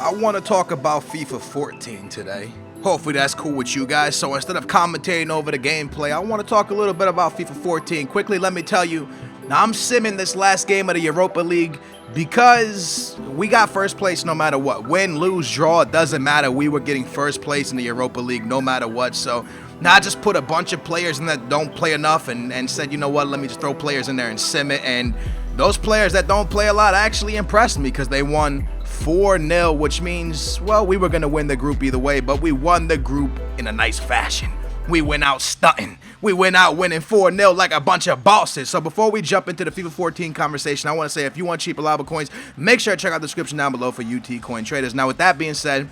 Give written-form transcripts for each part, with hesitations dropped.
I want to talk about FIFA 14 today. Hopefully that's cool with you guys. So instead of commentating over the gameplay, I want to talk a little bit about FIFA 14. Quickly, let me tell you, now I'm simming this last game of the Europa League because we got first place no matter what. Win, lose, draw, it doesn't matter. We were getting first place in the Europa League no matter what. So now I just put a bunch of players in that don't play enough and said, you know what, let me just throw players in there and sim it. And those players that don't play a lot actually impressed me because they won 4-0, which means, well, we were going to win the group either way, but we won the group in a nice fashion. We went out stunting. We went out winning 4-0 like a bunch of bosses. So before we jump into the FIFA 14 conversation, I want to say if you want cheap reliable coins, make sure to check out the description down below for UT Coin Traders. Now, with that being said,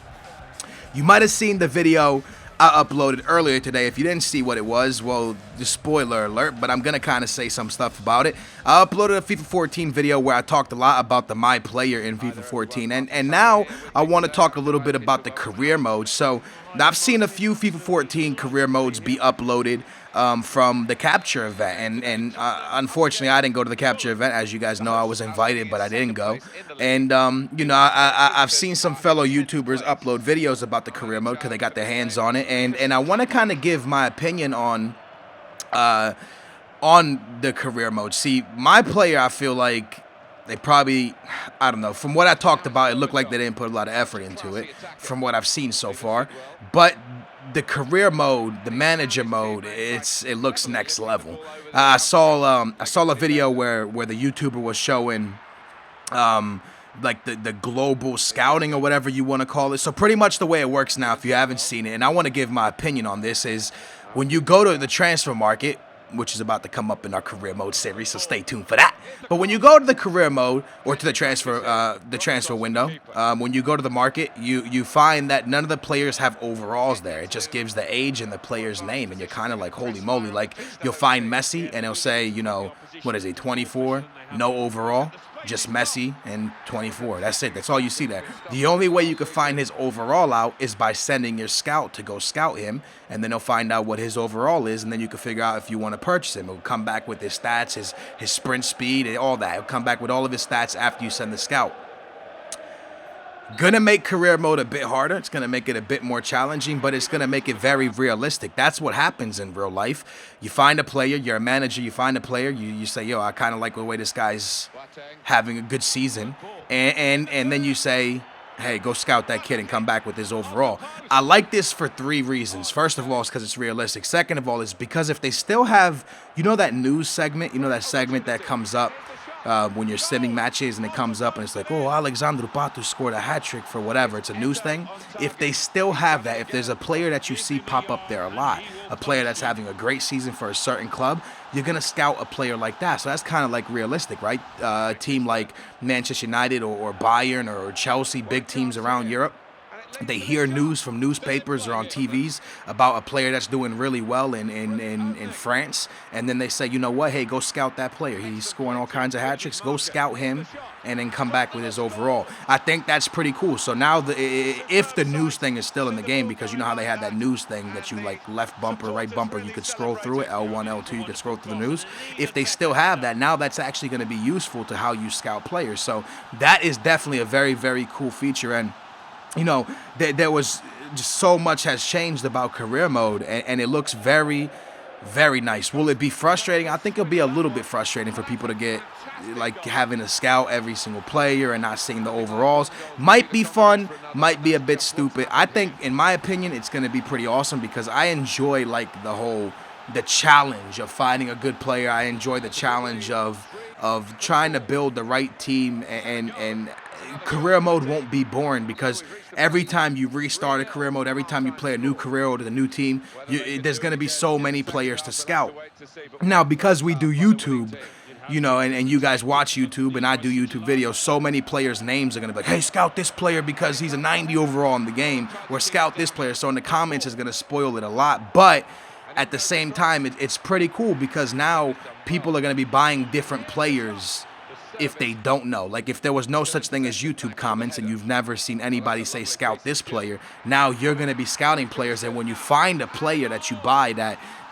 you might have seen the video I uploaded earlier today. If you didn't see what it was, well, just spoiler alert, but I'm going to kind of say some stuff about it. I uploaded a FIFA 14 video where I talked a lot about the My Player in FIFA 14, and now I want to talk a little bit about the career mode. So I've seen a few FIFA 14 career modes be uploaded from the capture event, and unfortunately I didn't go to the capture event. As you guys know, I was invited, but I didn't go. And you know, I've seen some fellow YouTubers upload videos about the career mode because they got their hands on it, and I want to kind of give my opinion on the career mode. See, My Player, I feel like they probably, I don't know, from what I talked about, it looked like they didn't put a lot of effort into it from what I've seen so far. But the career mode, the manager mode, it looks next level. I saw a video where the YouTuber was showing like the global scouting or whatever you want to call it. So pretty much the way it works now, if you haven't seen it, and I want to give my opinion on this, is when you go to the transfer market, which is about to come up in our career mode series, so stay tuned for that. But when you go to the career mode or to the transfer window, when you go to the market, you find that none of the players have overalls there. It just gives the age and the player's name, and you're kind of like, holy moly. Like, you'll find Messi, and it'll say, you know, what is he, 24, no overall, just Messi and 24. That's it. That's all you see there. The only way you can find his overall out is by sending your scout to go scout him, and then he'll find out what his overall is, and then you can figure out if you want to purchase him. He'll come back with his stats, his sprint speed, and all that. He'll come back with all of his stats after you send the scout. Gonna make career mode a bit harder. It's gonna make it a bit more challenging, but it's gonna make it very realistic. That's what happens in real life. You find a player, you're a manager, you find a player, you say, yo, I kind of like the way this guy's having a good season, and then you say, hey, go scout that kid and come back with his overall. I like this for 3 reasons. First of all, it's because it's realistic. Second of all, is because if they still have, you know, that news segment, you know, that segment that comes up when you're sending matches and it comes up and it's like, oh, Alexandru Patu scored a hat-trick for whatever. It's a news thing. If they still have that, if there's a player that you see pop up there a lot, a player that's having a great season for a certain club, you're going to scout a player like that. So that's kind of like realistic, right? A team like Manchester United or Bayern or Chelsea, big teams around Europe, they hear news from newspapers or on TVs about a player that's doing really well in France, and then they say, you know what, hey, go scout that player. He's scoring all kinds of hat tricks. Go scout him and then come back with his overall. I think that's pretty cool. So now, if the news thing is still in the game, because you know how they had that news thing that you like left bumper, right bumper, you could scroll through it, L1, L2, you could scroll through the news. If they still have that, now that's actually going to be useful to how you scout players. So that is definitely a very, very cool feature. And you know, there was just so much has changed about career mode, and it looks very, very nice. Will it be frustrating? I think it'll be a little bit frustrating for people to get, like, having to scout every single player and not seeing the overalls. Might be fun, might be a bit stupid. I think, in my opinion, it's going to be pretty awesome because I enjoy, like, the challenge of finding a good player. I enjoy the challenge of trying to build the right team, and career mode won't be boring because every time you restart a career mode, every time you play a new career mode with a new team, there's going to be so many players to scout. Now, because we do YouTube, you know, and you guys watch YouTube and I do YouTube videos, so many players' names are going to be like, hey, scout this player because he's a 90 overall in the game, or scout this player. So in the comments, it's going to spoil it a lot. But at the same time, it's pretty cool because now people are going to be buying different players if they don't know. Like, if there was no such thing as YouTube comments and you've never seen anybody say scout this player, now you're going to be scouting players, and when you find a player that you buy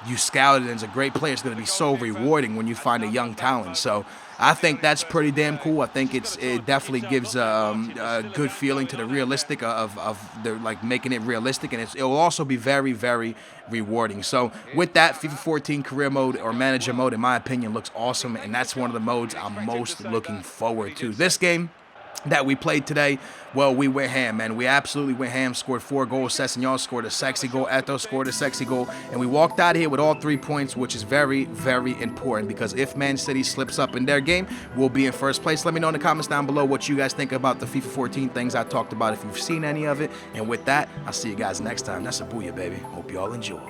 you scouted and is a great player. It's going to be so rewarding when you find a young talent. So I think that's pretty damn cool. I think it definitely gives a good feeling to the realistic of the, like, making it realistic, and it will also be very, very rewarding. So with that, FIFA 14 career mode or manager mode, in my opinion, looks awesome, and that's one of the modes I'm most looking forward to. This game that we played today, well, we went ham, man. We absolutely went ham, scored 4 goals. Sessignon scored a sexy goal. Eto scored a sexy goal. And we walked out of here with all 3 points, which is very, very important, because if Man City slips up in their game, we'll be in first place. Let me know in the comments down below what you guys think about the FIFA 14 things I talked about, if you've seen any of it. And with that, I'll see you guys next time. That's a booyah, baby. Hope you all enjoy.